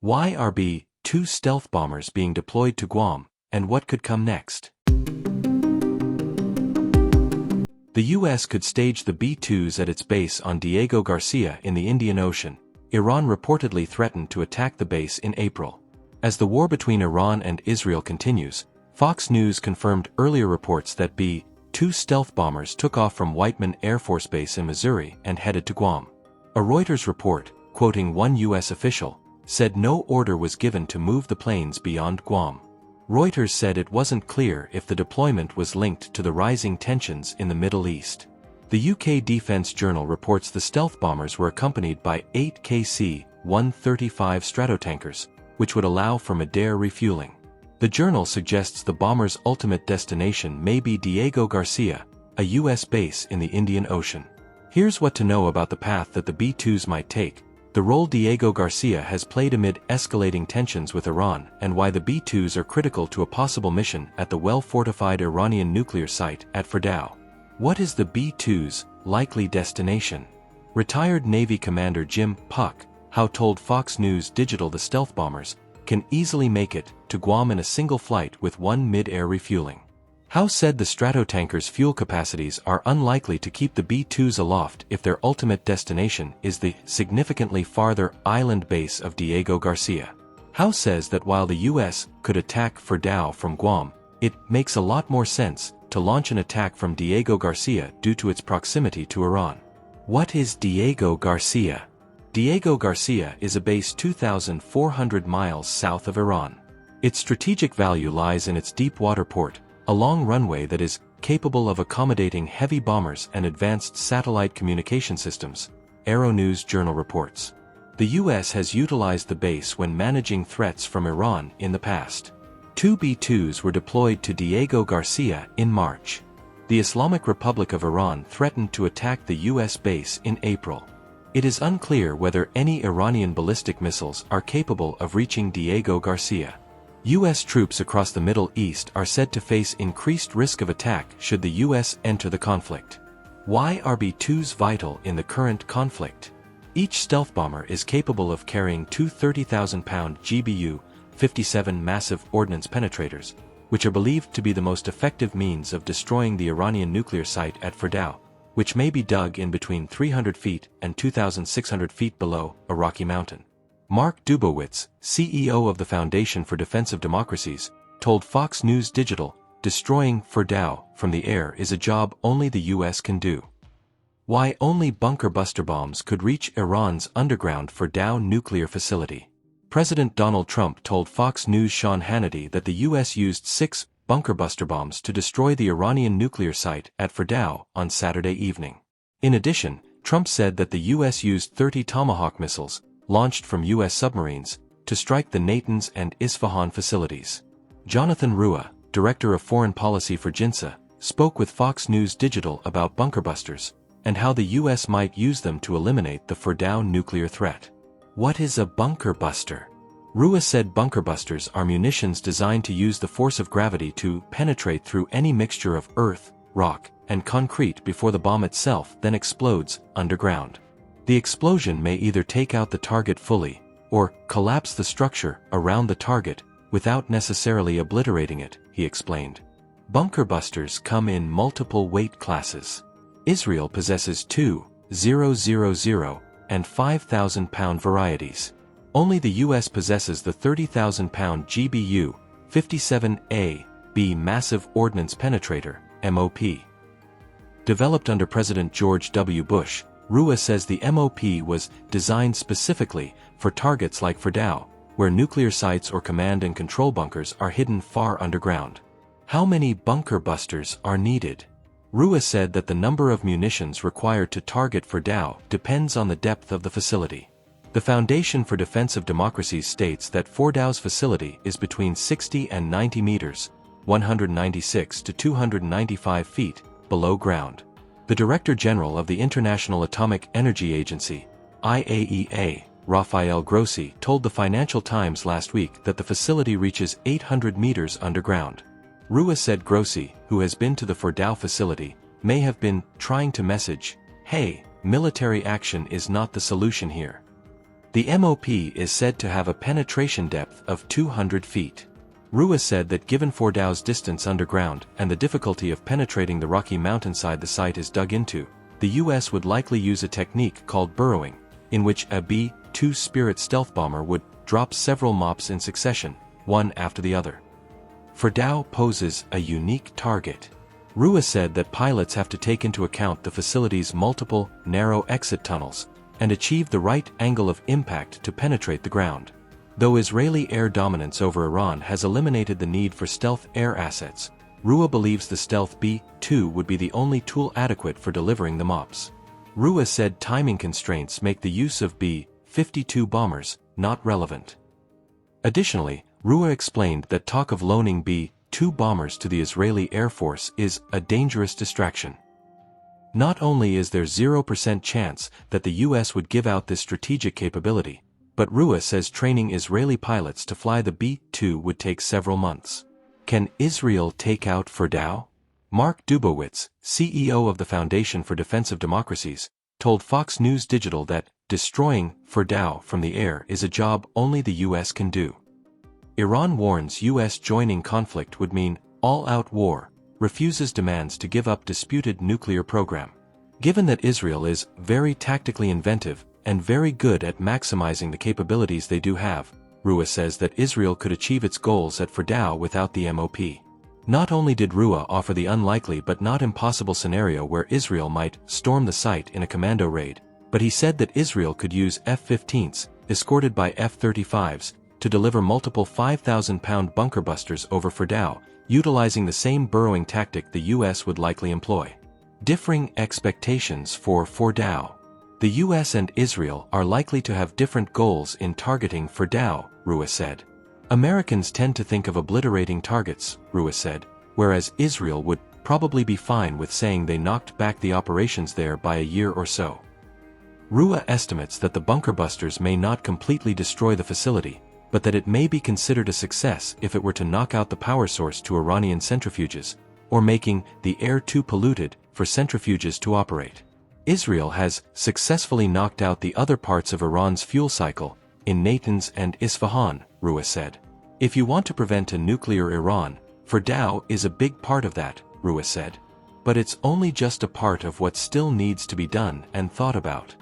Why are B-2 stealth bombers being deployed to Guam, and what could come next? The U.S. could stage the B-2s at its base on Diego Garcia in the Indian Ocean. Iran reportedly threatened to attack the base in April. As the war between Iran and Israel continues, Fox News confirmed earlier reports that B-2 stealth bombers took off from Whiteman Air Force Base in Missouri and headed to Guam. A Reuters report, quoting one U.S. official, said no order was given to move the planes beyond Guam. Reuters said it wasn't clear if the deployment was linked to the rising tensions in the Middle East. The UK Defence Journal reports the stealth bombers were accompanied by 8 KC-135 Stratotankers, which would allow for mid-air refueling. The journal suggests the bombers' ultimate destination may be Diego Garcia, a U.S. base in the Indian Ocean. Here's what to know about the path that the B-2s might take, the role Diego Garcia has played amid escalating tensions with Iran, and why the B-2s are critical to a possible mission at the well-fortified Iranian nuclear site at Fordow. What is the B-2's likely destination? Retired Navy Commander Jim Puck Howe told Fox News Digital the stealth bombers can easily make it to Guam in a single flight with one mid-air refueling. Howe said the Stratotankers' fuel capacities are unlikely to keep the B-2s aloft if their ultimate destination is the significantly farther island base of Diego Garcia. Howe says that while the U.S. could attack Fordow from Guam, it makes a lot more sense to launch an attack from Diego Garcia due to its proximity to Iran. What is Diego Garcia? Diego Garcia is a base 2,400 miles south of Iran. Its strategic value lies in its deep water port, a long runway that is capable of accommodating heavy bombers and advanced satellite communication systems, Aeronews Journal reports. The U.S. has utilized the base when managing threats from Iran in the past. 2 B-2s were deployed to Diego Garcia in March. The Islamic Republic of Iran threatened to attack the U.S. base in April. It is unclear whether any Iranian ballistic missiles are capable of reaching Diego Garcia. U.S. troops across the Middle East are said to face increased risk of attack should the U.S. enter the conflict. Why are B-2s vital in the current conflict? Each stealth bomber is capable of carrying two 30,000-pound GBU-57 massive ordnance penetrators, which are believed to be the most effective means of destroying the Iranian nuclear site at Fordow, which may be dug in between 300 feet and 2,600 feet below a rocky mountain. Mark Dubowitz, CEO of the Foundation for Defensive Democracies, told Fox News Digital, destroying Fordow from the air is a job only the U.S. can do. Why only bunker buster bombs could reach Iran's underground Fordow nuclear facility. President Donald Trump told Fox News' Sean Hannity that the U.S. used 6 bunker buster bombs to destroy the Iranian nuclear site at Fordow on Saturday evening. In addition, Trump said that the U.S. used 30 Tomahawk missiles, launched from U.S. submarines, to strike the Natanz and Isfahan facilities. Jonathan Rua, Director of Foreign Policy for JINSA, spoke with Fox News Digital about bunker busters, and how the U.S. might use them to eliminate the Fordow nuclear threat. What is a bunker buster? Rua said bunker busters are munitions designed to use the force of gravity to penetrate through any mixture of earth, rock, and concrete before the bomb itself then explodes underground. The explosion may either take out the target fully, or collapse the structure around the target, without necessarily obliterating it, he explained. Bunker busters come in multiple weight classes. Israel possesses 2,000 and 5,000-pound varieties. Only the U.S. possesses the 30,000-pound GBU-57A-B Massive Ordnance Penetrator, MOP. Developed under President George W. Bush, Rua says the MOP was designed specifically for targets like Fordow, where nuclear sites or command and control bunkers are hidden far underground. How many bunker busters are needed? Rua said that the number of munitions required to target Fordow depends on the depth of the facility. The Foundation for Defensive Democracies states that Fordow's facility is between 60 and 90 meters, 196 to 295 feet, below ground. The Director General of the International Atomic Energy Agency, IAEA, Rafael Grossi, told the Financial Times last week that the facility reaches 800 meters underground. Rua said Grossi, who has been to the Fordow facility, may have been trying to message, "Hey, military action is not the solution here." The MOP is said to have a penetration depth of 200 feet. Rua said that given Fordow's distance underground and the difficulty of penetrating the rocky mountainside the site is dug into, the U.S. would likely use a technique called burrowing, in which a B-2 Spirit stealth bomber would drop several MOPs in succession, one after the other. Fordow poses a unique target. Rua said that pilots have to take into account the facility's multiple, narrow exit tunnels, and achieve the right angle of impact to penetrate the ground. Though Israeli air dominance over Iran has eliminated the need for stealth air assets, Rua believes the stealth B-2 would be the only tool adequate for delivering the MOPs. Rua said timing constraints make the use of B-52 bombers not relevant. Additionally, Rua explained that talk of loaning B-2 bombers to the Israeli Air Force is a dangerous distraction. Not only is there 0% chance that the U.S. would give out this strategic capability, but Rua says training Israeli pilots to fly the B-2 would take several months. Can Israel take out Fordow? Mark Dubowitz, CEO of the Foundation for Defensive Democracies, told Fox News Digital that destroying Fordow from the air is a job only the U.S. can do. Iran warns U.S. joining conflict would mean all-out war, refuses demands to give up disputed nuclear program. Given that Israel is very tactically inventive and very good at maximizing the capabilities they do have, Rua says that Israel could achieve its goals at Fordow without the MOP. Not only did Rua offer the unlikely but not impossible scenario where Israel might storm the site in a commando raid, but he said that Israel could use F-15s, escorted by F-35s, to deliver multiple 5,000-pound bunker busters over Fordow, utilizing the same burrowing tactic the U.S. would likely employ. Differing expectations for Fordow. The U.S. and Israel are likely to have different goals in targeting Fordow, Rua said. Americans tend to think of obliterating targets, Rua said, whereas Israel would probably be fine with saying they knocked back the operations there by a year or so. Rua estimates that the bunker busters may not completely destroy the facility, but that it may be considered a success if it were to knock out the power source to Iranian centrifuges, or making the air too polluted for centrifuges to operate. Israel has successfully knocked out the other parts of Iran's fuel cycle, in Natanz and Isfahan, Rua said. If you want to prevent a nuclear Iran, Fordow is a big part of that, Rua said. But it's only just a part of what still needs to be done and thought about.